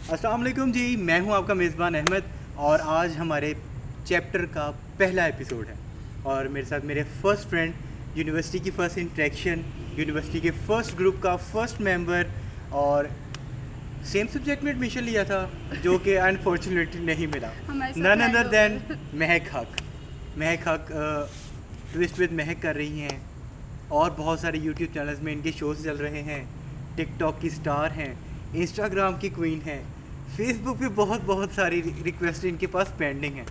अस्सलाम वालेकुम जी, मैं हूं आपका मेज़बान अहमद और आज हमारे चैप्टर का पहला एपिसोड है और मेरे साथ मेरे फर्स्ट फ्रेंड, यूनिवर्सिटी की फ़र्स्ट इंटरेक्शन, यूनिवर्सिटी के फ़र्स्ट ग्रुप का फर्स्ट मेंबर और सेम सब्जेक्ट में एडमिशन लिया था जो कि अनफॉर्चुनेटली नहीं मिला। नन अदर देन महक हक। महक हक ट्विस्ट विद महक कर रही हैं और बहुत सारे यूट्यूब चैनल्स में इनके शोज़ चल रहे हैं। टिकटॉक की स्टार हैं, इंस्टाग्राम की क्वीन हैं, फेसबुक पे बहुत सारी रिक्वेस्ट इनके पास पेंडिंग है,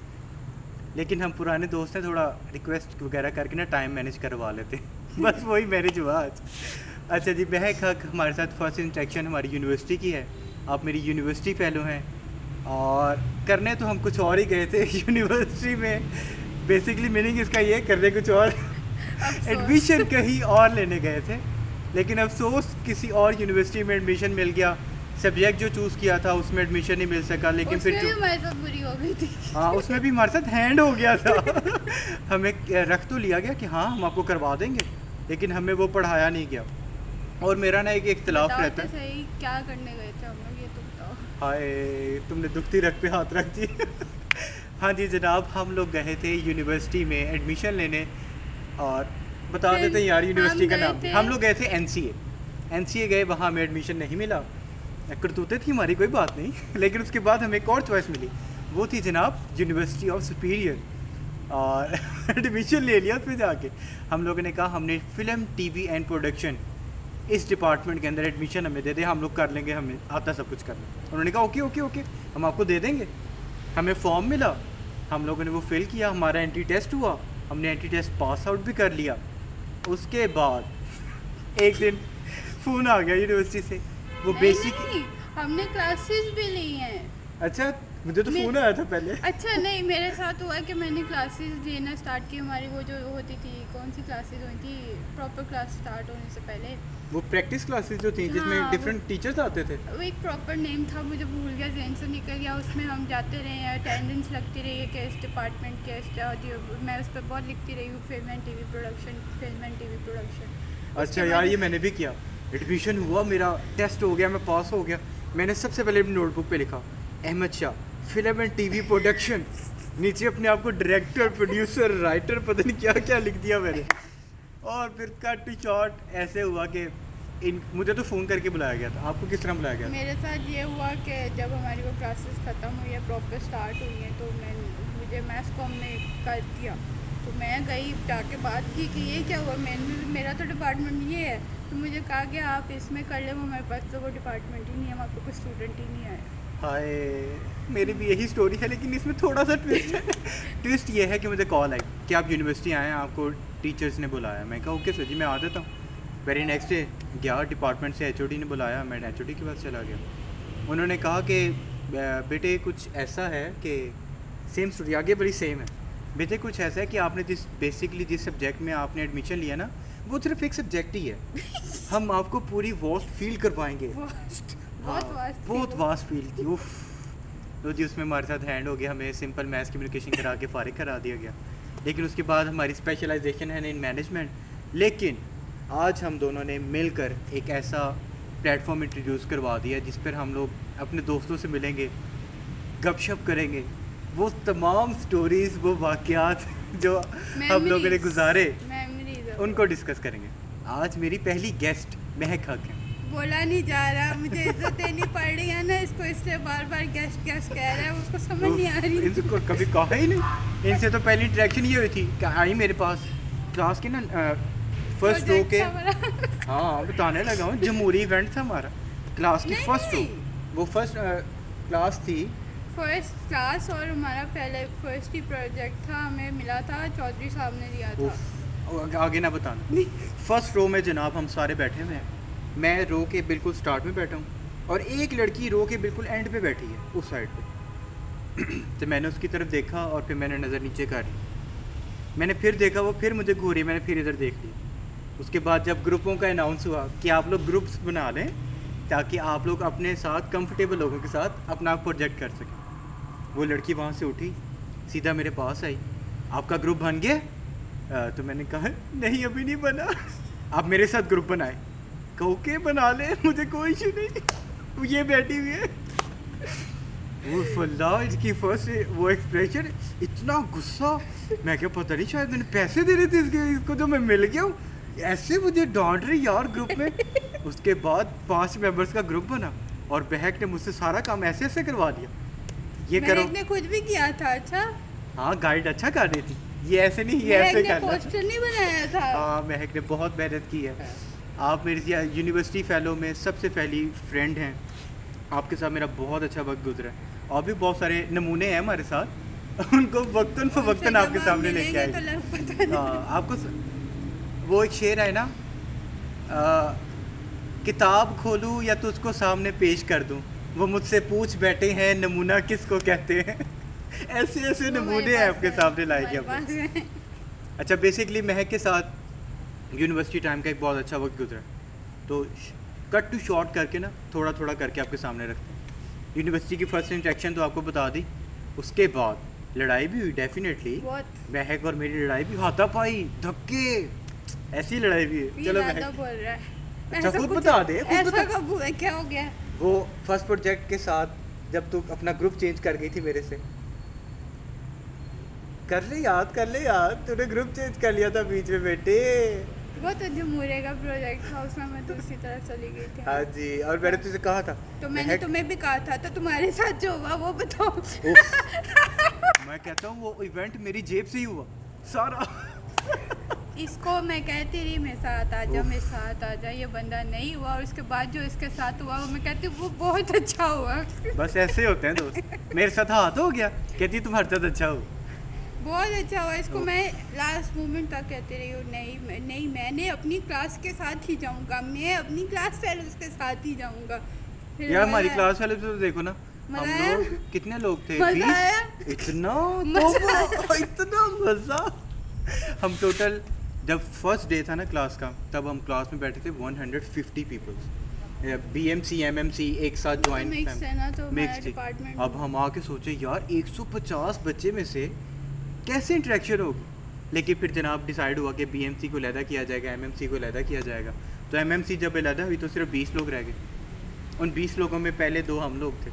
लेकिन हम पुराने दोस्त हैं, थोड़ा रिक्वेस्ट वगैरह करके ना टाइम मैनेज करवा लेते हैं। बस वही मैनेज हुआ आज। अच्छा जी, महक हक हमारे साथ फर्स्ट इंटरेक्शन हमारी यूनिवर्सिटी की है। आप मेरी यूनिवर्सिटी फेलो हैं और करने तो हम कुछ और ही गए थे यूनिवर्सिटी में। बेसिकली मीनिंग इसका ये करने कुछ और एडमिशन कहीं और लेने गए थे, लेकिन अफसोस किसी और यूनिवर्सिटी में एडमिशन मिल गया। सब्जेक्ट जो चूज़ किया था उसमें एडमिशन नहीं मिल सका, लेकिन फिर जो हमारे साथ बुरी हो गई थी। हाँ, उसमें भी हमारे साथ हैंड हो गया था। हमें रख तो लिया गया कि हाँ हम आपको करवा देंगे, लेकिन हमें वो पढ़ाया नहीं गया। और मेरा ना एक इख्तिलाफ रहता है। सही क्या करने गए थे हम लोग, ये तो बताओ। हाय, तुमने दुखती रख पे हाथ रख दी। हाँ जी जनाब, हम लोग गए थे यूनिवर्सिटी में एडमिशन लेने और बता देते हैं यार यूनिवर्सिटी का नाम। हम लोग गए थे एनसीए गए, वहाँ हमें एडमिशन नहीं मिला। करतूते थी हमारी, कोई बात नहीं। लेकिन उसके बाद हमें एक और चॉइस मिली, वो थी जनाब यूनिवर्सिटी ऑफ सुपीरियर, और एडमिशन ले लिया। उसमें जाके हम लोगों ने कहा हमने फ़िल्म टीवी एंड प्रोडक्शन इस डिपार्टमेंट के अंदर एडमिशन हमें दे दे, हम लोग कर लेंगे, हमें आता सब कुछ करना। उन्होंने कहा ओके ओके ओके, हम आपको दे देंगे। हमें फॉर्म मिला, हम लोगों ने वो फिल किया, हमारा एंट्री टेस्ट हुआ, हमने एंट्री टेस्ट पास आउट भी कर लिया। उसके बाद एक दिन फ़ोन आ गया यूनिवर्सिटी से, वो बेसिक हमने क्लासेस भी ली हैं। अच्छा, मुझे तो फ़ोन आया था पहले। अच्छा नहीं, मेरे साथ हुआ कि मैंने क्लासेस लेना स्टार्ट की। हमारी वो जो होती थी, कौन सी क्लासेस हुई थी प्रॉपर क्लास स्टार्ट होने से पहले, वो प्रैक्टिस क्लासेस जो थी जिसमें हाँ, डिफरेंट टीचर्स आते थे। वो एक प्रॉपर नेम था, मुझे भूल गया, जहन से निकल गया। उसमें हम जाते रहे हैं, अटेंडेंस लगती रही है कि इस डिपार्टमेंट के मैं उस पर बहुत लिखती रही हूँ, फिल्म एंड टीवी प्रोडक्शन। अच्छा यार, ये मैंने भी किया। एडमिशन हुआ, मेरा टेस्ट हो गया, मैं पास हो गया। मैंने सबसे पहले अपनी नोटबुक पे लिखा Ahmad Shah film and TV production, नीचे अपने आप को डायरेक्टर, प्रोड्यूसर, राइटर, पता नहीं क्या क्या लिख दिया मैंने। और फिर कट टू शॉर्ट ऐसे हुआ कि मुझे तो फ़ोन करके बुलाया गया था। आपको किस तरह बुलाया गया था? मेरे साथ ये हुआ कि जब हमारी वो क्लासेस ख़त्म हुई है, प्रॉपर स्टार्ट हुई हैं, तो मुझे मैथ्स कॉम ने कर दिया। तो मैं गई, जाके बात की कि ये क्या हुआ, मेरा तो डिपार्टमेंट ये है। तो मुझे कहा कि आप इसमें कर ले, वो हमारे पास तो वो डिपार्टमेंट ही नहीं है, वहाँ पर कोई स्टूडेंट ही नहीं आया। हाय, मेरी भी यही स्टोरी है, लेकिन इसमें थोड़ा सा ट्विस्ट है। ट्विस्ट ये है कि मुझे कॉल आई कि आप यूनिवर्सिटी आए हैं, आपको टीचर्स ने बुलाया। मैं कहा ओके सर जी, मैं आ जाता हूँ। वेरी नेक्स्ट डे गया, डिपार्टमेंट से एचओडी ने बुलाया, मैं एचओडी के पास चला गया। उन्होंने कहा कि बेटे कुछ ऐसा है कि सेम स्टोरी आगे बड़ी सेम है। बेटे कुछ ऐसा है कि आपने जिस सब्जेक्ट में आपने एडमिशन लिया ना, वो सिर्फ एक सब्जेक्ट ही है। हम आपको पूरी वास्ट फील्ड करवाएंगे। बहुत वास्ट फील्ड थी, उफ। तो जी उसमें हमारे साथ हैंड हो गया, हमें सिंपल मैथ्स कम्युनिकेशन करा के फारिग करा दिया गया। लेकिन उसके बाद हमारी स्पेशलाइजेशन है इन मैनेजमेंट। लेकिन आज हम दोनों ने मिलकर एक ऐसा प्लेटफॉर्म इंट्रोड्यूस करवा दिया जिस पर हम लोग अपने दोस्तों से मिलेंगे, गपशप करेंगे, वो तमाम स्टोरीज़, वो वाक़यात जो हम लोगों ने गुजारे उनको डिस्कस करेंगे। आज मेरी पहली गेस्ट महक हक है। बोला नहीं जा रहा, मुझे इज्जत देनी पड़ रही है ना इसको, इसलिए बार बार गेस्ट कह रहा है, उसको समझ नहीं आ रही। इनको कभी कहा ही नहीं। इनसे तो पहली इंटरेक्शन ये हुई थी कि आई मेरे पास क्लास के ना फर्स्ट रो के, हाँ बताने लगा हूँ, जमहूरी इवेंट था हमारा क्लास की फर्स्ट रो। वो फर्स्ट क्लास थी, फर्स्ट क्लास, और हमारा पहले फर्स्ट ही प्रोजेक्ट था, हमें मिला था, चौधरी साहब ने दिया था। आगे ना बताना। फर्स्ट रो में जनाब हम सारे बैठे हुए हैं। मैं रो के बिल्कुल स्टार्ट में बैठा हूँ और एक लड़की रो के बिल्कुल एंड पे बैठी है उस साइड पे। तो मैंने उसकी तरफ देखा और फिर मैंने नज़र नीचे कर ली। मैंने फिर देखा, वो फिर मुझे घूरी, मैंने फिर इधर देख ली। उसके बाद जब ग्रुपों का अनाउंस हुआ कि आप लोग ग्रुप्स बना लें ताकि आप लोग अपने साथ कंफर्टेबल लोगों के साथ अपना प्रोजेक्ट कर सकें, वो लड़की वहाँ से उठी, सीधा मेरे पास आई, आपका ग्रुप बन गया? तो मैंने कहा नहीं अभी नहीं बना। आप मेरे साथ ग्रुप बनाए। ओके बना ले, मुझे कोई इशू नहीं। ये बैठी हुई है। वो फल्ला इसकी फर्स्ट वो एक्सप्रेशन, इतना गुस्सा। मैं क्या पता नहीं शायद मैंने पैसे दे रहे थे इसको जो मैं मिल गया हूँ, ऐसे मुझे डांट रही यार ग्रुप में। उसके बाद 5 मेंबर्स का ग्रुप बना और बहक ने मुझसे सारा काम ऐसे ऐसे करवा दिया, ये करो। ने खुद भी किया था। अच्छा हाँ गाइड अच्छा कर रही थी, ये ऐसे नहीं ये ऐसे करना। पोस्टर नहीं बनाया था। हाँ महक ने बहुत मेहनत की है। आप मेरी यूनिवर्सिटी फेलो में सबसे पहली फ्रेंड हैं, आपके साथ मेरा बहुत अच्छा वक्त गुजरा है। और भी बहुत सारे नमूने हैं हमारे साथ, उनको वक्तन फवक्तन आपके सामने लेके आए। हाँ आपको वो एक शेर है ना, किताब खोलूं या तुझको सामने पेश कर दूं, वो मुझसे पूछ बैठे हैं नमूना किसको कहते हैं। ऐसे ऐसे नमूने हैं आपके सामने लाए गए हमने। अच्छा बेसिकली महक के साथ यूनिवर्सिटी टाइम का एक बहुत अच्छा वक्त गुजरा, तो कट टू शॉर्ट करके ना थोड़ा थोड़ा करके आपके सामने रखते हैं। यूनिवर्सिटी की फर्स्ट इंट्रैक्शन तो आपको बता दी, उसके बाद लड़ाई भी हुई डेफिनेटली। महक और मेरी लड़ाई भी, हाथापाई धक्के, ऐसी लड़ाई भी है। चलो महक बोल रहा है। अच्छा खुद बता दे, ऐसा कब हुआ, क्या हो गया? वो फर्स्ट प्रोजेक्ट के साथ जब तू अपना ग्रुप चेंज कर गई थी मेरे से, कर ले याद, तूने ग्रुप चेंज कर लिया था बीच में बेटे। वो तो जमूरे का प्रोजेक्ट था, उसमें मैं दूसरी तरफ चली गई थी। हाँ जी, और मैंने तुझे कहा था, तो मैंने तुम्हें भी कहा था, तो तुम्हारे साथ जो हुआ वो बताओ। मैं कहता हूँ वो इवेंट मेरी जेब से ही हुआ सारा। इसको मैं कहती रही मेरे साथ आ जा, ये बंदा नहीं हुआ, और उसके बाद जो इसके साथ हुआ वो मैं कहती हूँ वो बहुत अच्छा हुआ। बस ऐसे होते हैं दोस्त। मेरे साथ हाथ हो गया, कहती तुम हर साथ अच्छा हो, बहुत अच्छा हुआ। इसको मैं लास्ट मोमेंट तक कहती रही हूँ, नहीं मैंने अपनी क्लास के साथ ही जाऊँगा, मैं अपनी क्लास फेलोज के साथ ही जाऊँगा। यार हमारी क्लास वाले तो देखो ना, हम लोग कितने लोग थे, 20। इतना मजा। हम टोटल जब फर्स्ट डे था ना क्लास का, तब हम क्लास में बैठे थे 150 पीपल्स, BMC MMC एक साथ ज्वाइन मिक्स थी। अब हम आके सोचे यार 150 बच्चे में से कैसे इंटरेक्शन होगी, लेकिन फिर जनाब डिसाइड हुआ कि BMC को अलहदा किया जाएगा, MMC को अलहदा किया जाएगा। तो MMC जब अलहदा हुई तो सिर्फ 20 लोग रह गए। उन 20 लोगों में पहले 2 हम लोग थे,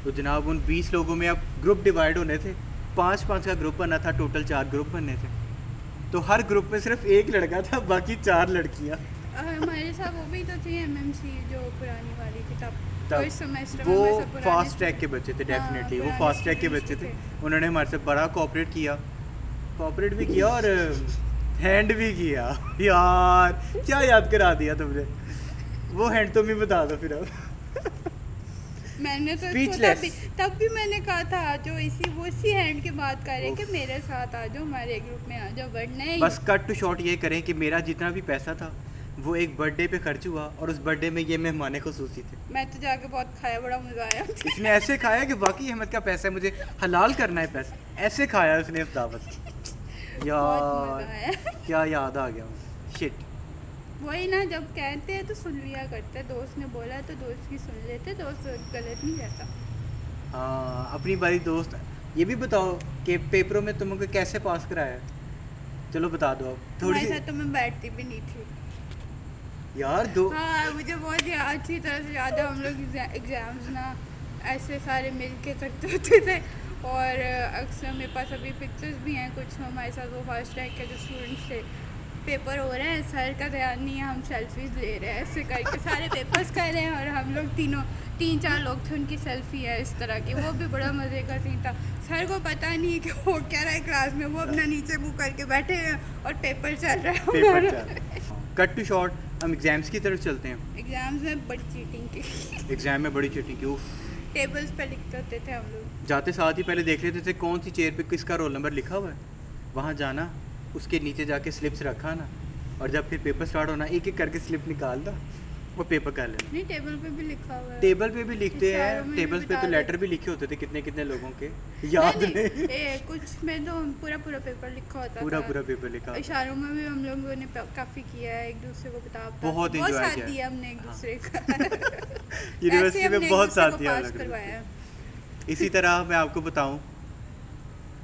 तो जनाब उन 20 लोगों में अब ग्रुप डिवाइड होने थे, 5-5 का ग्रुप बना था, टोटल 4 ग्रुप बनने थे। तो हर ग्रुप में सिर्फ 1 लड़का था, बाकी 4 लड़कियाँ। हमारे साथ वो भी तो थी MMC जो पुरानी वाली थी, तब वो फास्ट ट्रैक के बच्चे थे डेफिनेटली। वो फास्ट ट्रैक के बच्चे थे, उन्होंने हमारे से बड़ा कोऑपरेट भी किया और हैंड भी किया। यार क्या याद करा दिया तुमने, वो हैंड तुम ही बता दो फिर। अब मैंने तो तब भी मैंने कहा था जो इसी हैंड की बात कर रहे कि मेरे साथ आ जाओ, हमारे ग्रुप में आ जाओ, बट नहीं। बस कट टू शॉर्ट ये करें कि मेरा जितना भी पैसा था वो एक बर्थडे पे खर्च हुआ, और उस बर्थडे में ये मेहमान खुसूसी थे। मैं तो जाके बहुत खाया, बड़ा मजा आया। इसने ऐसे खाया कि बाकी अहमद का पैसा है, मुझे हलाल करना है पैसा, ऐसे खाया उसने इस दावत। यार क्या याद आ गया, शिट। वही ना, जब कहते हैं तो सुन लिया करते, दोस्त ने बोला तो दोस्त की सुन लेते, दोस्त गलत नहीं रहता। हाँ अपनी बारी दोस्त। ये भी बताओ कि पेपरों में तुमको कैसे पास कराया, चलो बता दो अब थोड़ी सी। तो मैं बैठती भी नहीं थी यार दो। हाँ मुझे बहुत अच्छी तरह से याद है, हम लोग एग्ज़ाम्स ना ऐसे सारे मिल के करते होते थे, और अक्सर मेरे पास अभी पिक्चर्स भी हैं कुछ हमारे साथ, वो फर्स्ट रैंक के जो स्टूडेंट्स थे। पेपर हो रहे हैं, सर का ध्यान नहीं है, हम सेल्फीज ले रहे हैं ऐसे करके, सारे पेपर्स कर रहे हैं, और हम लोग 3-4 लोग थे, उनकी सेल्फी है इस तरह की। वो भी बड़ा मज़े का सीन था। सर को पता नहीं है कि वो क्या रहा है क्लास में, वो अपना नीचे मुँह करके बैठे हैं और पेपर चल रहा है। कट टू शॉर्ट, हम एग्जाम्स की तरफ चलते हैं। एग्जाम्स में बड़ी चीटिंग की। एग्जाम में बड़ी चीटिंग की। टेबल्स पे लिखते होते थे हम लोग, जाते साथ ही पहले देख लेते थे कौन सी चेयर पे किसका रोल नंबर लिखा हुआ है, वहाँ जाना, उसके नीचे जाके स्लिप्स रखा ना, और जब फिर पेपर स्टार्ट होना एक एक करके स्लिप निकालना और पेपर कर लेना। नहीं टेबल पे भी लिखा हुआ है। टेबल पे भी लिखते हैं, टेबल्स पे तो लेटर भी लिखे होते थे कितने कितने लोगों के, याद नहीं। कुछ में तो पूरा पेपर लिखा होता पूरा पेपर लिखा। इशारों में भी हम लोगों ने काफ़ी किया है, एक दूसरे को बहुत एंजॉय किया हमने एक दूसरे का। यूनिवर्सिटी में बहुत साथ दिया। इसी तरह मैं आपको बताऊं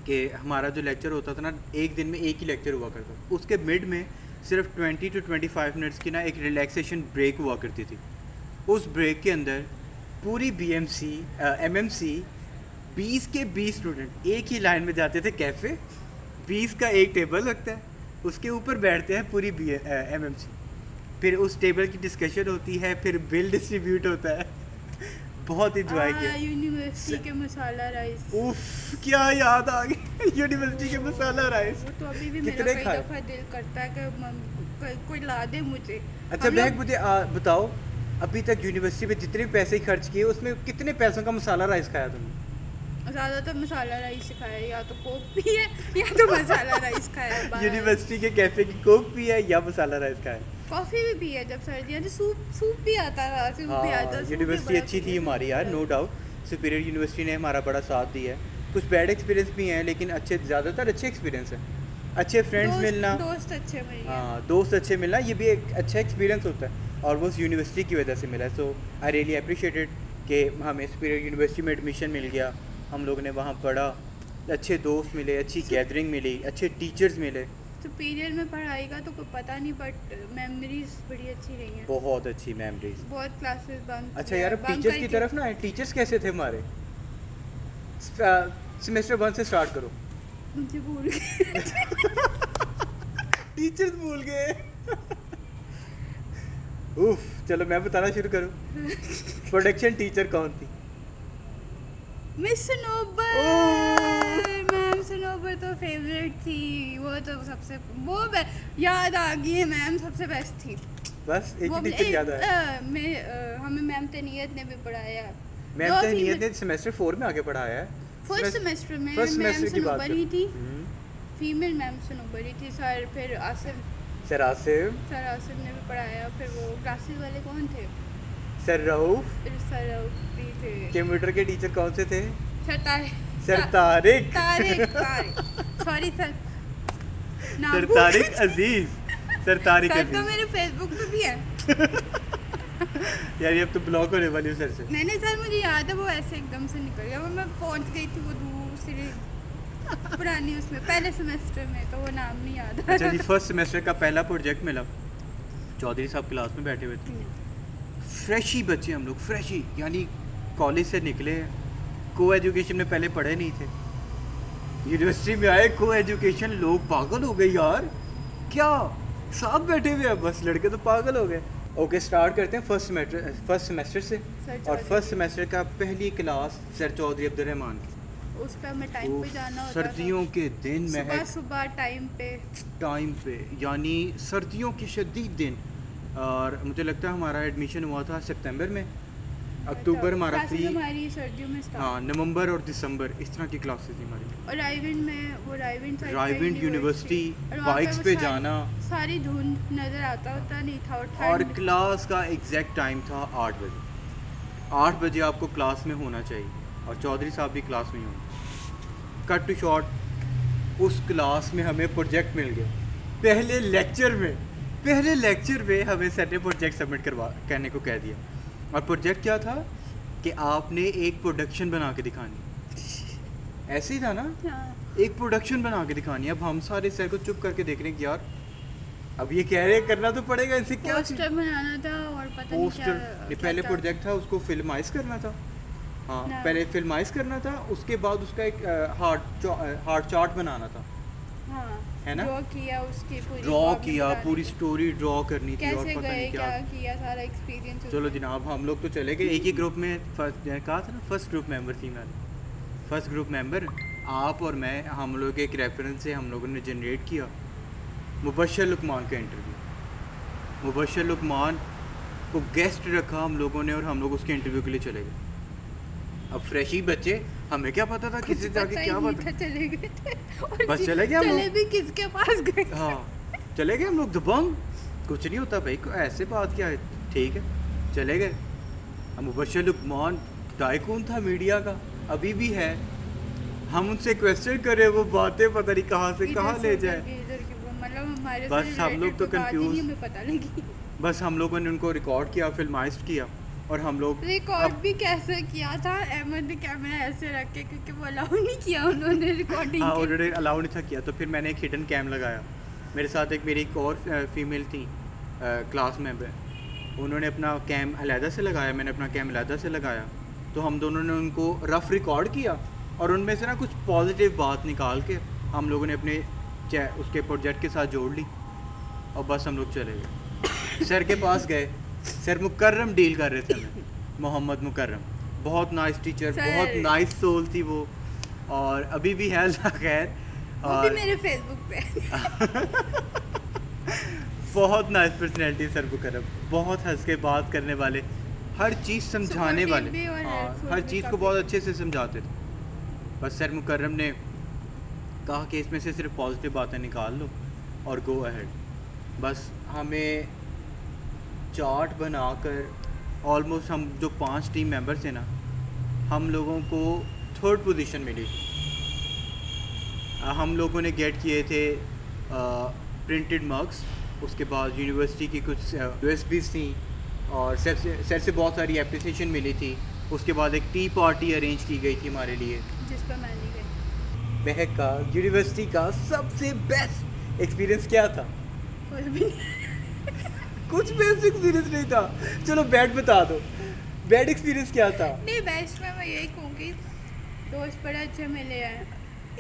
कि हमारा जो लेक्चर होता था ना, एक दिन में एक ही लेक्चर हुआ करता, उसके मिड में सिर्फ 20 to 25 मिनट्स की ना एक रिलैक्सेशन ब्रेक हुआ करती थी। उस ब्रेक के अंदर पूरी BMC MMC 20 के 20 स्टूडेंट एक ही लाइन में जाते थे कैफ़े, 20 का एक टेबल लगता है, उसके ऊपर बैठते हैं पूरी MMC, फिर उस टेबल की डिस्कशन होती है, फिर बिल डिस्ट्रीब्यूट होता है। बहुत इंजॉय किया। यूनिवर्सिटी के मसाला राइस, उफ क्या याद आ गई यूनिवर्सिटी के मसाला राइस। वो तो अभी भी मेरा कितने कई खाए? दफ़ा दिल करता है कि कोई ला दे मुझे। अच्छा हम महक लोग- मुझे बताओ, अभी तक यूनिवर्सिटी में जितने पैसे खर्च किए उसमें कितने पैसों का मसाला राइस खाया तुमने? ज़्यादातर मसाला राइस खाया है, या तो कोक पी है या तो मसाला राइस खाया है। बाहर। यूनिवर्सिटी के कैफे की कोक पी है या मसाला राइस खाया है? कॉफ़ी भी पी है जब सर्दियाँ थी, सूप भी आता था, सूप भी आता हाँ सूप भी यूनिवर्सिटी बड़ा अच्छी थी पी- हमारी यार, नो डाउट। सुपीरियर यूनिवर्सिटी ने हमारा बड़ा साथ दिया है। कुछ बैड एक्सपीरियंस भी हैं लेकिन अच्छे, ज़्यादातर अच्छे एक्सपीरियंस हैं। अच्छे फ्रेंड्स मिलना, दोस्त अच्छे मिल गए। हाँ दोस्त अच्छे मिलना, ये भी एक अच्छा एक्सपीरियंस होता है और वो उस यूनिवर्सिटी की वजह से मिला है। सो आई रियली अप्रिशिएटेड कि हमें सुपीरियर यूनिवर्सिटी में एडमिशन मिल गया, हम लोग ने वहाँ पढ़ा, अच्छे दोस्त मिले, अच्छी गैदरिंग मिली, अच्छे टीचर्स मिले। सुपीरियर में पढ़ाई का तो कोई पता नहीं, बट मेमोरीज बड़ी अच्छी रही हैं। बहुत अच्छी मेमोरीज। बहुत क्लासेस बंक। अच्छा यार अब टीचर्स की तरफ ना, टीचर्स कैसे थे हमारे? सेमेस्टर 1 से स्टार्ट करो। मुझे भूल गए। टीचर्स भूल गए। उफ चलो मैं बताना शुरू करूँ। प्रोडक्शन टीचर कौन थी? मिस सनोबर। ओह! मैम सनोबर तो फेवरेट थी, वो तो सबसे याद आ गई है, मैम सबसे बेस्ट थी। बस एक वो ही टीचर याद आया। हमें मैम तनीयत ने भी पढ़ाया। मैम तहनीत ने सेमेस्टर 4 में आगे पढ़ाया है। फर्स्ट सेमेस्टर में फर्स्ट मैम सेमेस्टर की बात सनोबर ही थी, हम्म। फीमेल मैम सनोबर ही थी। सर फिर आसिम, सर आसिम, सर आसिम ने भी पढ़ाया। फिर वो क्लासेस वाले कौन थे? सर रऊफ। फिर सर भी थे। कंप्यूटर के टीचर कौन से थे? Sir sir Tariq. Tariq sorry sir, नाम सर भूल तारिक गई। अजीज। सर तारिक सर तो अजीज। मेरे फेसबुक पे भी है। यार ये अब तो ब्लॉक होने वाली हूँ सर से। नहीं सर, मुझे याद है, वो ऐसे एकदम से निकल गया। वो मैं पहुंच गई थी वो दूसरी पुरानी उसमें पहले सेमेस्टर में, तो वो नाम नहीं याद आ अच्छा जी, रहा। फर्स्ट सेमेस्टर का पहला प्रोजेक्ट मिला, चौधरी साहब क्लास में बैठे हुए थे, फ्रेश ही बच्चे हम लोग, फ्रेश ही, यानी कॉलेज से निकले, को एजुकेशन में पहले पढ़े नहीं थे, यूनिवर्सिटी में आए, को एजुकेशन, लोग पागल हो गए यार, क्या साथ बैठे हुए हैं, बस लड़के तो पागल हो गए। ओके स्टार्ट करते हैं फर्स्ट सेमेस्टर से। सर और चौधरी। फर्स्ट सेमेस्टर का पहली क्लास सर चौधरी अब्दुर्रहमान की। उस पर हमें टाइम पे जाना होता सर्दियों के दिन था, में सुबह टाइम पे। टाइम पे, यानी सर्दियों के शदीद दिन, और मुझे लगता है हमारा एडमिशन हुआ था सितंबर में, अक्टूबर हमारा क्लासेस फ्री, हमारी सर्दियों में स्टार्ट। हाँ नवंबर और दिसंबर इस तरह की क्लासेस थी हमारी। और रायविंड में वो रायविंड साइड पे रायविंड यूनिवर्सिटी, और वहाँ बाइक्स वो पे सारी- जाना, सारी धुंध नजर आता होता नहीं था, और और ठंड। क्लास का एग्जैक्ट टाइम था 8 बजे। 8 बजे आपको क्लास में होना चाहिए, और चौधरी साहब भी क्लास में ही होंगे। कट टू शॉर्ट, उस क्लास में हमें प्रोजेक्ट मिल गया पहले लेक्चर में हमें सर ने प्रोजेक्ट सबमिट करने को कह दिया। और प्रोजेक्ट क्या था कि आपने एक प्रोडक्शन बना के दिखानी, ऐसे ही था ना, हाँ। एक प्रोडक्शन बना के दिखानी। अब हम सारे सर को चुप करके देख रहे हैं कि यार अब ये कह रहे हैं करना तो पड़ेगा, इनसे क्या पोस्टर बनाना था और पता नहीं पोस्टर क्या ये क्या पहले था। प्रोजेक्ट था, उसको फिल्माइज करना था। हाँ ना। पहले फिल्माइज करना था, उसके बाद उसका एक हार्ट चार्ट बनाना था, हाँ, है ना? ड्रॉ किया, उसकी पूरी ड्रॉ कॉपी किया, बनानी पूरी थी। स्टोरी ड्रॉ करनी थी, और कैसे पता गए, नहीं क्या क्या। किया, सारा एक्सपीरियंस। चलो जनाब हम लोग तो चले गए, एक ही ग्रुप में कहा था ना, फर्स्ट ग्रुप मेंबर थी मैं, फर्स्ट ग्रुप मेंबर आप और मैं, हम लोग एक रेफरेंस से हम लोगों ने जनरेट किया मुबशर लुकमान का इंटरव्यू। मुबशर लुकमान को गेस्ट रखा हम लोगों ने, और हम लोग उसके इंटरव्यू के लिए चले गए। अब फ्रेश ही बच्चे, हमें क्या पता था किसी से जाके क्या पता पता। चले गए थे। और बस चले गए हम चले लोग। भी किसके पास गए। हाँ चले गए हम लोग दबंग, कुछ नहीं होता भाई, ऐसे बात क्या है, ठीक है चले गए। अब मुबशर लुकमान टाइकून था मीडिया का, अभी भी है, हम उनसे क्वेश्चन करें, वो बातें पता नहीं कहाँ से इधर कहाँ से ले उधर जाए। की, इधर की, वो मतलब हमारे बस से हम लोग related तो कोई बात ही नहीं confused। हमें पता लगी। बस हम लोगों ने उनको रिकॉर्ड किया, फिल्माइज किया, और हम लोग रिकॉर्ड अब- भी कैसे किया था, अहमद ने कैमरा ऐसे रख के, क्योंकि वो अलाउ नहीं किया उन्होंने रिकॉर्डिंग हाँ की। ऑलरेडी अलाउ नहीं था किया, तो फिर मैंने एक हिडन कैम लगाया। मेरे साथ एक मेरी एक और फीमेल थी क्लास में, उन्होंने अपना कैम अलहदा से लगाया, मैंने अपना कैम अलहदा से लगाया, तो हम दोनों ने उनको रफ़ रिकॉर्ड किया और उनमें से ना कुछ पॉजिटिव बात निकाल के हम लोगों ने अपने उसके प्रोजेक्ट के साथ जोड़ ली और बस हम लोग चले गए। सर के पास गए, सर मुकर्रम डील कर रहे थे हमें, मोहम्मद मुकर्रम, बहुत नाइस टीचर, बहुत नाइस सोल थी वो, और अभी भी है अल्लाह खैर, वो भी मेरे फेसबुक पे बहुत नाइस पर्सनैलिटी सर मुकर्रम, बहुत हंस के बात करने वाले, हर चीज़ समझाने वाले, भी और हाँ helpful हर भी चीज़ को काफ़ी। बहुत अच्छे से समझाते थे। बस सर मुकर्रम ने कहा कि इसमें से सिर्फ पॉजिटिव बातें निकाल लो और गो अहेड। बस हमें चार्ट बनाकर ऑलमोस्ट हम जो 5 टीम मेंबर्स थे ना, हम लोगों को 3rd पोजीशन मिली। हम लोगों ने गेट किए थे प्रिंटेड मग्स, उसके बाद यूनिवर्सिटी की कुछ यूएसबीज़ थी और सर से बहुत सारी एप्रिसिएशन मिली थी। उसके बाद एक टी पार्टी अरेंज की गई थी हमारे लिए। जिस पर मैं नहीं गई। महक का यूनिवर्सिटी का सबसे बेस्ट एक्सपीरियंस क्या था? कुछ भी नहीं। कुछ बेस्ट एक्सपीरियंस नहीं था। चलो बैड बता दो, बैड एक्सपीरियंस क्या था? नहीं, बेस्ट में मैं यही कहूँगी, दोस्त बड़े अच्छे मिले हैं।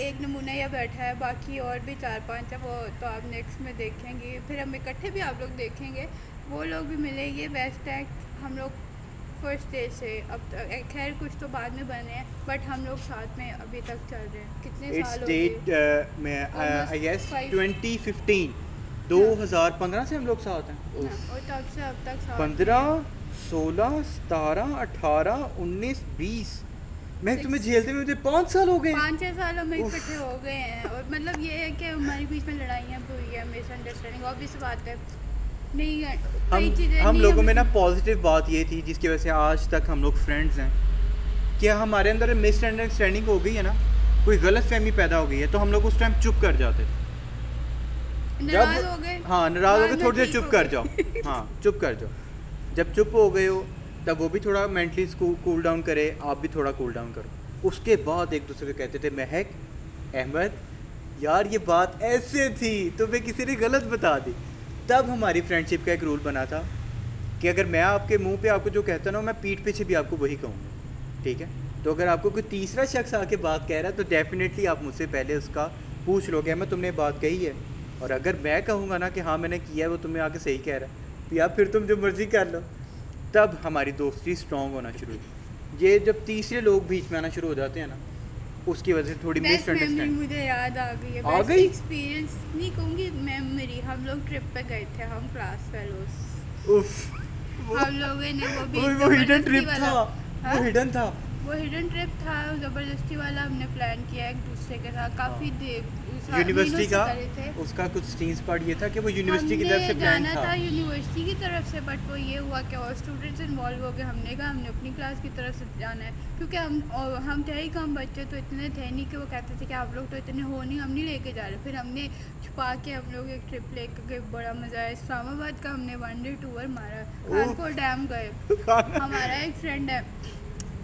एक नमूना यह बैठा है, बाकी और भी 4-5 है, वो तो आप नेक्स्ट में देखेंगे। फिर हम इकट्ठे भी आप लोग देखेंगे, वो लोग भी मिले। ये बेस्ट है। हम लोग फर्स्ट डे से अब तक, खैर कुछ तो बाद में बने हैं, बट हम लोग साथ में अभी तक चल रहे हैं। कितने इट्स साल हो डेट गए? में Almost आई गेस 5 2015 2015 से हम लोग साथ हैं। हाँ, और तब से अब तक साथ 15 16 17 18 19 20 मैं तुम्हें झेलते हुए मुझे 5 साल हो गए। 5-6 सालों में उफ। इकट्ठे हो गए हैं। और मतलब ये है कि हमारे बीच में लड़ाइयाँ भी हुई है, मिसअंडरस्टैंडिंग, ऑब्वियस बात है। नहीं है, कई चीज़ें हम नहीं लोगों में हमें- ना पॉजिटिव बात ये थी जिसकी वजह से आज तक हम लोग फ्रेंड्स हैं, कि हमारे अंदर मिसअंडरस्टैंडिंग हो गई है ना, कोई गलत फहमी पैदा हो गई है, तो हम लोग उस टाइम चुप कर जाते थे। नाराज हो गए। हाँ नाराज हो बाद गए, में थोड़ी देर ठीक चुप हो कर गए। जाओ। हाँ चुप कर जाओ। जब चुप हो गए हो तब वो भी थोड़ा मेंटली कूल डाउन करे, आप भी थोड़ा कूल डाउन करो। उसके बाद एक दूसरे को कहते थे, महक, अहमद, यार ये बात ऐसे थी, तुम्हें किसी ने गलत बता दी। तब हमारी फ्रेंडशिप का एक रूल बना था कि अगर मैं आपके मुंह पे आपको जो कहता ना, मैं पीठ पीछे भी आपको वही कहूँगा, ठीक है? तो अगर आपको कोई तीसरा शख्स आके बात कह रहा है तो डेफिनेटली आप मुझसे पहले उसका पूछ लोगे, अहमद तुमने बात कही है? और अगर मैं कहूँगा ना कि हाँ मैंने किया है, वो तुम्हें आके सही कह रहा है, तो या फिर तुम जो मर्ज़ी कर लो। तब हमारी दोस्ती स्ट्रॉन्ग होना शुरू हुई। ये जब तीसरे लोग बीच में आना शुरू हो जाते हैं ना, उसकी वजह से थोड़ी बेस्ट मेमोरी मिसअंडरस्टैंडिंग मुझे याद आ गई है। आ बेस्ट गई? एक्सपीरियंस नहीं कहूँगी, मेमोरी। हम लोग ट्रिप पे गए थे, हम क्लास फेलोज। उफ, हम लोगों ने वो भी वो हिडन जबरदस्ती ट्रिप वाला- था, हाँ? वो हिडन था। वो हिडन ट्रिप था, ज़बरदस्ती वाला हमने प्लान किया एक दूसरे के साथ। काफ़ी देर यूनिवर्सिटी का करे थे। उसका कुछ सीन्स पार्ट ये था कि वो यूनिवर्सिटी की तरफ से हमने प्लान जाना था। था यूनिवर्सिटी की तरफ से, बट वो ये हुआ कि और स्टूडेंट्स इन्वॉल्व हो गए। हमने कहा हमने अपनी क्लास की तरफ से जाना है, क्योंकि हम थे ही कम बच्चे, तो इतने थे नहीं कि वो कहते थे कि आप लोग तो इतने हो नहीं, हम नहीं लेके जा रहे। फिर हमने छुपा के हम लोग एक ट्रिप लेके गए, बड़ा मज़ा आया। इस्लामाबाद का हमने 1 डे टूर मारा, कानपुर डैम गए। हमारा एक फ्रेंड है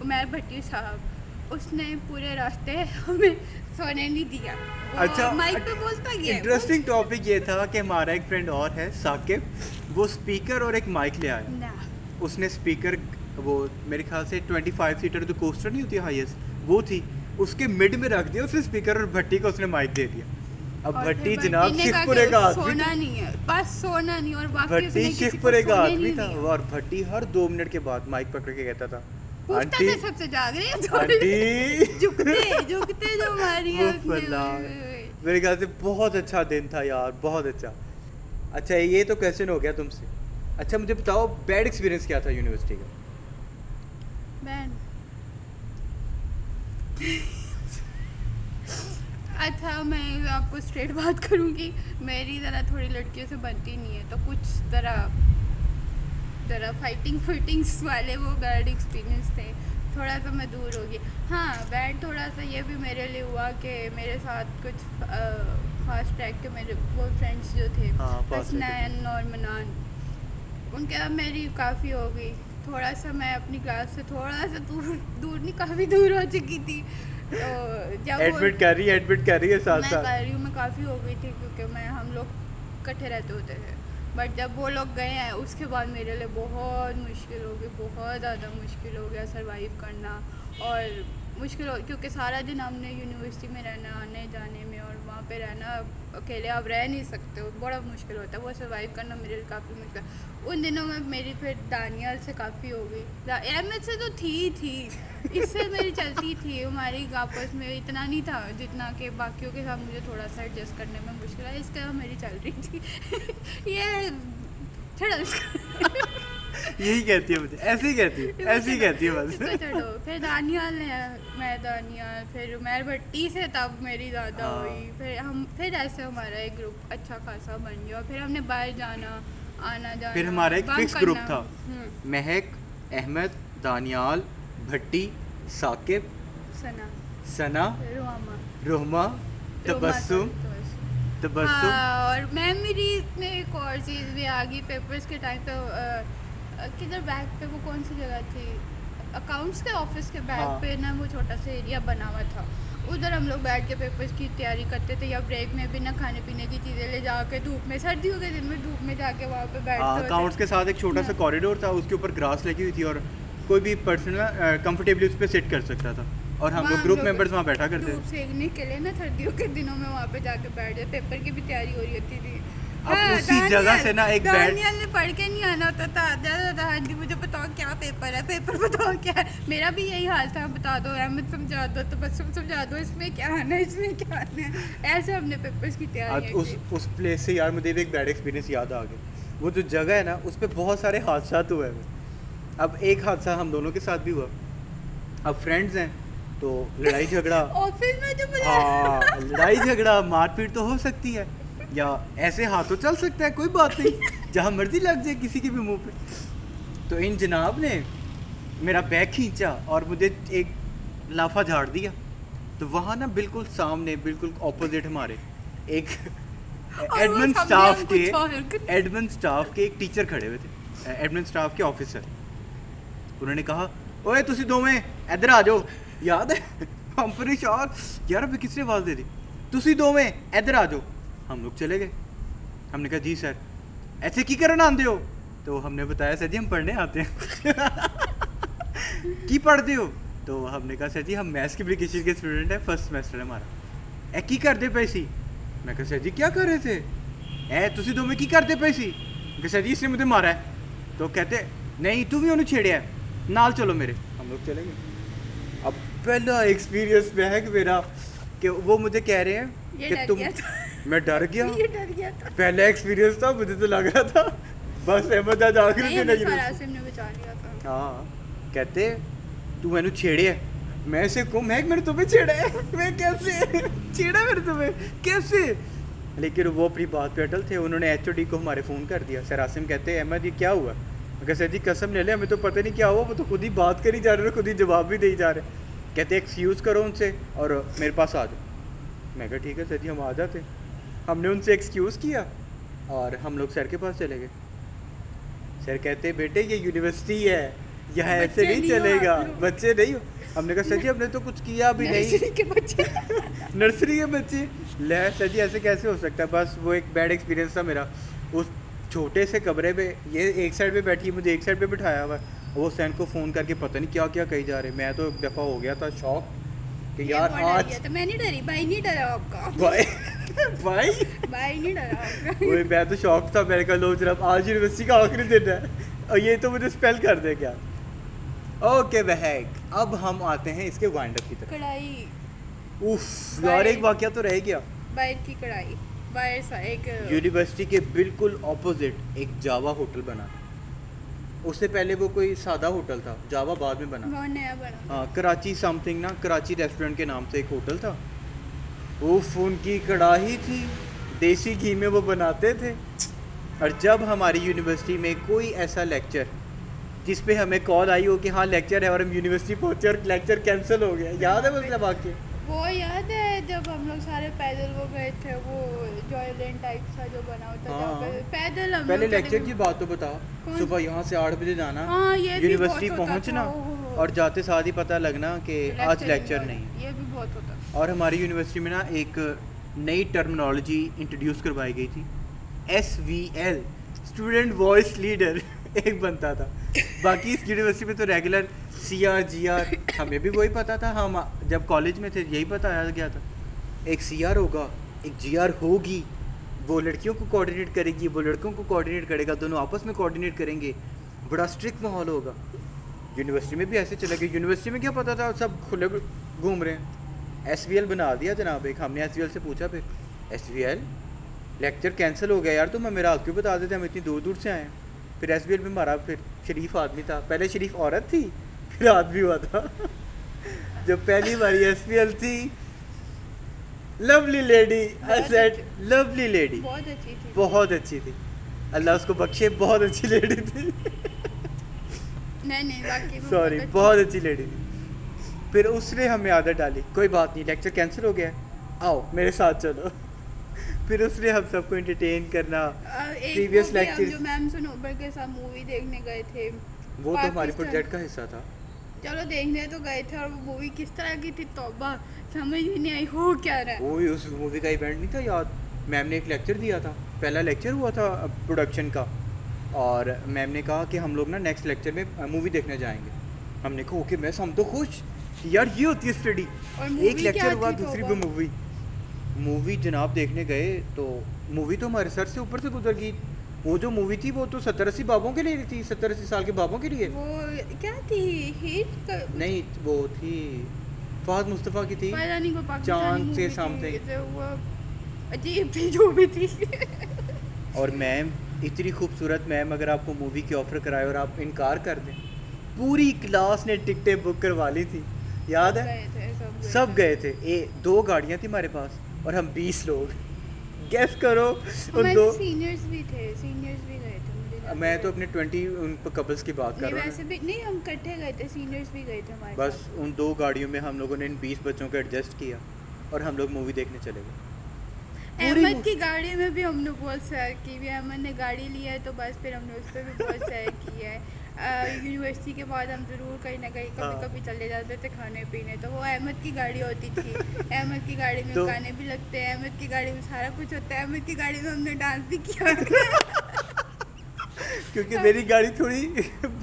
उमर भट्टी साहब, उसने पूरे रास्ते हमें सोने नहीं दिया। अच्छा, माइक पे बोलता गया। इंटरेस्टिंग टॉपिक ये था कि हमारा एक फ्रेंड और है साकिब, वो स्पीकर और एक माइक ले आया। ना, उसने स्पीकर, वो मेरे ख्याल से 25 सीटर जो कोस्टर नहीं होती हाईएस्ट, वो थी, उसके मिड में रख दिया उसने स्पीकर, और भट्टी को उसने माइक दे दिया। अब और भट्टी फिर जनाब भट्टी ने कहा शिवपुरे कि का आदमी सोना था। नहीं है, बस सोना नहीं। और बाकी उसने भट्टी किसी को शिवपुरे का सोने आदमी नहीं था, दिया। और भट्टी हर 2 मिनट के बाद माइक पकड़ के कहता था, पूछता आंटी था सबसे जाग रही है थोड़ी। आंटी झुकते जो हमारी वो आँख में, फला। ओए, ओए। मेरे ख्याल से बहुत अच्छा दिन था यार, बहुत अच्छा। अच्छा ये तो क्वेश्चन हो गया तुमसे। अच्छा मुझे बताओ बैड एक्सपीरियंस क्या था यूनिवर्सिटी का? बैंड अच्छा, मैं आपको स्ट्रेट बात करूँगी, मेरी ज़रा थोड़ी लड़कियों से बनती नहीं है, तो कुछ ज़रा फाइटिंग्स वाले वो बैड एक्सपीरियंस थे। थोड़ा सा मैं दूर हो गई। हाँ, बैड थोड़ा सा ये भी मेरे लिए हुआ कि मेरे साथ कुछ फास्ट ट्रैक के मेरे वो फ्रेंड्स जो थे, हाँ, fast track हसनैन और मनान, उनके साथ मेरी काफ़ी हो गई। थोड़ा सा मैं अपनी क्लास से थोड़ा सा दूर नहीं, काफ़ी दूर हो चुकी थी। तो जब एडमिट कर रही है साथ मैं साथ। कर रही हूँ, मैं काफ़ी हो गई थी, क्योंकि हम लोग इकट्ठे रहते होते थे। बट जब वो लोग गए हैं उसके बाद मेरे लिए बहुत मुश्किल हो गई, बहुत ज़्यादा मुश्किल हो गया सर्वाइव करना। और मुश्किल हो क्योंकि सारा दिन हमने यूनिवर्सिटी में रहना, आने जाने में, और वहाँ पे रहना अकेले आप रह नहीं सकते हो, बड़ा मुश्किल होता है। वो सर्वाइव करना मेरे लिए काफ़ी मुश्किल। उन दिनों में मेरी फिर दानियाल से काफ़ी हो गई, अहमद से तो थी इससे मेरी चलती थी, हमारी आपस में इतना नहीं था जितना कि बाकियों के साथ मुझे थोड़ा सा एडजस्ट करने में मुश्किल है, इसका मेरी चल रही थी। ये छोड़ो यही कहती है मुझे, ऐसे ही कहती है, ऐसे ही कहती है बस। इसको छोड़ो। फिर दानियाल है, मैं दानियाल, फिर उमर भट्टी से तब मेरी ज़्यादा हाँ। हुई, फिर ऐसे हमारा एक ग्रुप अच्छा खासा बन गया। फिर हमने बाहर जाना, आना जाना, फिर हमारा एक bunk फिक्स ग्रुप करना। था, महक, अहमद, दानियाल, भट्टी, साकिब, सना, रोमा, रोमा, तबस्सुम, तबस्सुम। हाँ, और मेमोरीज में एक और चीज़ भी आ गई पेपर्स के टाइम पे। किधर बैक पे वो कौन सी जगह थी, अकाउंट्स के ऑफिस के बैक हाँ। पे ना वो छोटा सा एरिया बना हुआ था, उधर हम लोग बैठ के पेपर्स की तैयारी करते थे, या ब्रेक में भी ना खाने पीने की चीज़ें ले जाके धूप में, सर्दियों के दिन में धूप में जाके वहाँ पे बैठते अकाउंट्स के साथ एक छोटा सा कॉरिडोर था, उसके ऊपर ग्रास लगी हुई थी और कोई भी पर्सन कंफर्टेबली उस पर सिट कर सकता था, और हम लोग ग्रुप मेंबर्स वहाँ बैठा करते धूप थे। सेकने के लिए ना सर्दियों के दिनों में वहाँ पे जाके बैठ जाते, पेपर की भी तैयारी हो रही होती थी। अब उसी जगह से ना एक दानियाल ने पढ़ के नहीं आना होता था, जाता था, हाँ जी मुझे बताओ क्या पेपर है, पेपर बताओ क्या है। मेरा भी यही हाल था, बता दो अहमद समझा दो, तो बस समझा दो, इसमें क्या आना है, इसमें क्या आना है। ऐसे हमने पेपर्स की तैयारी उस प्लेस से यार मुझे एक बैड एक्सपीरियंस याद आ गया। वो जो जगह है ना, उस पर बहुत सारे हादसा हुए हैं। अब एक हादसा हम दोनों के साथ भी हुआ। अब फ्रेंड्स हैं तो लड़ाई झगड़ा ऑफिस में जो हाँ, लड़ाई झगड़ा मारपीट तो हो सकती है, या ऐसे हाथों चल सकता है, कोई बात नहीं, जहाँ मर्जी लग जाए किसी के भी मुंह पे। तो इन जनाब ने मेरा बैग खींचा और मुझे एक लाफा झाड़ दिया। तो वहाँ ना बिल्कुल सामने, बिल्कुल ऑपोजिट हमारे एक एडमिन स्टाफ के एक टीचर खड़े हुए थे, एडमिन स्टाफ के ऑफिसर। उन्होंने कहा, ओए तुसी दोवें इधर आ जाओ। याद है हम परेशान, यार अभी किसने आवाज़ दे दी, तुसी दोवें इधर आ जाओ। हम लोग चले गए, हमने कहा जी सर ऐसे की करना आते हो। तो हमने बताया सर जी हम पढ़ने आते हैं। की पढ़ते हो? तो हमने कहा सर जी हम मैथ्स की एप्लीकेशन के स्टूडेंट हैं, फर्स्ट सेमेस्टर है हमारा। ए की करते पे सी? मैं कहा सर जी क्या कर रहे थे? ए तुसी दो में की करते पे सी? मैं सर जी इसने मुझे मारा है। तो कहते नहीं तू भी उन्हें छेड़िया है, नाल चलो मेरे। हम लोग चले गए। अब पहला एक्सपीरियंस में है कि मेरा, कि वो मुझे कह रहे हैं कि तुम, मैं डर गया। ये डर गया था। पहला एक्सपीरियंस था, मुझे तो लग रहा था बस अहमद आज आखिरी दिन है। ने बचा लिया था। हाँ, कहते तू मैंने छेड़े है। मैं से को मैं मैंने तुम्हें छेड़ा है, मैं कैसे छेड़ा मैंने तुम्हें कैसे? लेकिन वो अपनी बात पे अटल थे। उन्होंने एचओडी को हमारे फ़ोन कर दिया। सर आसिम कहते हैं अहमद ये क्या हुआ? मैं कहा सर जी कसम ले ले हमें तो पता नहीं क्या हुआ, वो तो खुद ही बात करी जा रहे हैं, खुद ही जवाब भी दे जा रहे। कहते एक्सक्यूज़ करो उनसे और मेरे पास आ जाओ। मैं कहा ठीक है सर जी हम आ जाते। हमने उनसे एक्सक्यूज़ किया और हम लोग सर के पास चले गए। सर कहते बेटे ये यूनिवर्सिटी है, यहाँ ऐसे नहीं चलेगा, बच्चे नहीं हो। हमने कहा सर जी हमने तो कुछ किया भी नहीं। नर्सरी के बच्चे नर्सरी के बच्चे ले सर जी ऐसे कैसे हो सकता है? बस वो एक बैड एक्सपीरियंस था मेरा। उस छोटे से कमरे में ये एक साइड पे बैठी है, मुझे एक साइड पे बिठाया हुआ, वो सैन को फ़ोन करके पता नहीं क्या क्या कही जा रहे। मैं तो एक दफ़ा हो गया था शॉक कि यार आज तो मैं नहीं डरी, भाई नहीं डरा आपका। भाई भाई भाई नहीं डरा आपका। वही मैं तो शॉक था। मैंने कहा लो जनाब आज यूनिवर्सिटी का आखिरी दिन है और ये तो मुझे स्पेल कर दे क्या। ओके बहक, अब हम आते हैं इसके वाइंड अप की तरफ। कढ़ाई, उफ यार एक वाकया तो रह गया। बाहर की कढ़ाई, बाहर सा एक यूनिवर्सिटी के बिल्कुल ऑपोजिट एक जावा होटल बना। उससे पहले वो कोई सादा होटल था, जावा बाद में बना। वो नया बना। हाँ कराची समथिंग ना, कराची रेस्टोरेंट के नाम से एक होटल था। उफ उनकी कढ़ाई थी, देसी घी में वो बनाते थे। और जब हमारी यूनिवर्सिटी में कोई ऐसा लेक्चर जिस पे हमें कॉल आई हो कि हाँ लेक्चर है और हम यूनिवर्सिटी पहुंचे और लेक्चर कैंसिल हो गया, याद है मतलब वाक्य? वो याद है जब हम लोग सारे पैदल वो गए थे, वो जॉयलैंड टाइप सा जो बना होता हाँ। था पैदल हम पहले लोग लेक्चर की बात तो बता। कौन? सुबह यहाँ से 8 बजे जाना, हाँ, ये भी यूनिवर्सिटी बहुत होता पहुँचना था, ओहो। और जाते साथ ही पता लगना कि आज लेक्चर नहीं। ये भी बहुत होता। और हमारी यूनिवर्सिटी में ना एक नई टर्मिनोलॉजी इंट्रोड्यूस करवाई गई थी, SVL, स्टूडेंट वॉइस लीडर एक बनता था। बाकी इस यूनिवर्सिटी में तो रेगुलर CR GR हमें भी वही पता था। हम जब कॉलेज में थे यही बताया गया था, एक CR होगा, एक GR होगी, वो लड़कियों को कोऑर्डिनेट करेगी, वो लड़कों को कोऑर्डिनेट करेगा, दोनों आपस में कोऑर्डिनेट करेंगे, बड़ा स्ट्रिक्ट माहौल होगा। यूनिवर्सिटी में भी ऐसे चला गया। यूनिवर्सिटी में क्या पता था, सब खुले घूम रहे हैं। SVL बना दिया जनाब एक। हमने SVL से पूछा फिर, SVL लेक्चर कैंसिल हो गया यार, तुम हमें रात क्यों बता देते, हम इतनी दूर दूर से आए हैं। फिर SVL में हमारा फिर शरीफ आदमी था, पहले शरीफ औरत थी फिर आदमी हुआ था। जब पहली बारी SVL थी, lovely lady, I said lovely lady, बहुत अच्छी थी, बहुत अच्छी थी, अल्लाह उसको बख्शे, बहुत अच्छी लेडी थी। नहीं वाकई में सॉरी, बहुत अच्छी लेडी थी। फिर उसने हमें आदत डाली, कोई बात नहीं लेक्चर कैंसिल हो गया, आओ मेरे साथ चलो। फिर उसने हम सबको एंटरटेन करना। प्रीवियस जो लेक्चर, मैम सनोबर के साथ मूवी देखने गए थे, वो तो हमारे प्रोजेक्ट का हिस्सा था। चलो देखने तो गए थे, और वो मूवी किस तरह की थी, तौबा समझ ही नहीं आई हो क्या रहा है। वो उस मूवी का इवेंट नहीं था याद, मैम ने एक लेक्चर दिया था, पहला लेक्चर हुआ था प्रोडक्शन का, और मैम ने कहा कि हम लोग ना नेक्स्ट लेक्चर में मूवी देखने जाएंगे। हमने कहा ओके मैस, हम तो खुश कि यार ये होती है स्टडी। और मूवी एक लेक्चर क्या हुआ, थी दूसरी तौबा? भी मूवी जनाब देखने गए तो मूवी तो हमारे सर से ऊपर से गुजर गई। वो जो मूवी थी वो तो 70-80 बाबों के लिए थी, 70-80 साल के बाबों के लिए। वो क्या थी, हिट नहीं, वो थी फहद मुस्तफ़ा की थी, पता नहीं, को चांद पाकिस्तानी से मूवी something। थी, तो वो अजीब थी जो भी थी। और मैम इतनी खूबसूरत मैम, अगर आपको मूवी की ऑफ़र कराए और आप इनकार कर दें, पूरी क्लास ने टिकटें बुक करवा ली थी, याद है? गए थे, सब गए थे। 2 गाड़ियाँ थी हमारे पास और हम 20 लोग। गेस करो उन हमारे दो। सीनियर्स भी थे, सीनियर्स भी गए थे, मुझे याद मैं है। तो अपने 20 उन कपल्स की बात कर नहीं रहा वैसे हूँ। भी नहीं, हम इकट्ठे गए थे, सीनियर्स भी गए थे हमारे बस साथ। उन 2 गाड़ियों में हम लोगों ने इन 20 बच्चों को एडजस्ट किया और हम लोग मूवी देखने चले गए। पूरी अहमद की गाड़ी में भी हमने बहुत सैर की भी। अहमद ने गाड़ी लिया है तो बस फिर हमने उस पर भी बहुत सैर की है। यूनिवर्सिटी के बाद हम ज़रूर कहीं ना कहीं हाँ। कभी कभी चले जाते थे खाने पीने, तो वो अहमद की गाड़ी होती थी। अहमद की गाड़ी में तो- गाने भी लगते हैं, अहमद की गाड़ी में सारा कुछ होता है, अहमद की गाड़ी में हमने डांस भी किया। क्योंकि मेरी गाड़ी थोड़ी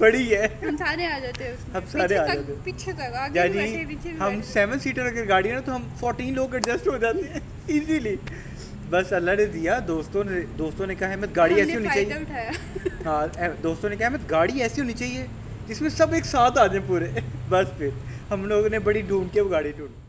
बड़ी है, हम सारे आ जाते हैं उसमें, हम सारे आ पीछे जाते तक, हैं। पीछे तक आगे भी बैठे, यानी पीछे भी हम बैठे। 7 सीटर अगर गाड़ी है ना तो हम 14 लोग एडजस्ट हो जाते हैं इजीली। बस अल्लाह ने दिया। दोस्तों ने कहा अहमद गाड़ी ऐसी हमने होनी फायदा चाहिए। उठाया। हाँ, दोस्तों ने कहा अहमद गाड़ी ऐसी होनी चाहिए जिसमें सब एक साथ आ जाए पूरे। बस फिर हम लोगों ने बड़ी ढूंढ के वो गाड़ी ढूंढी।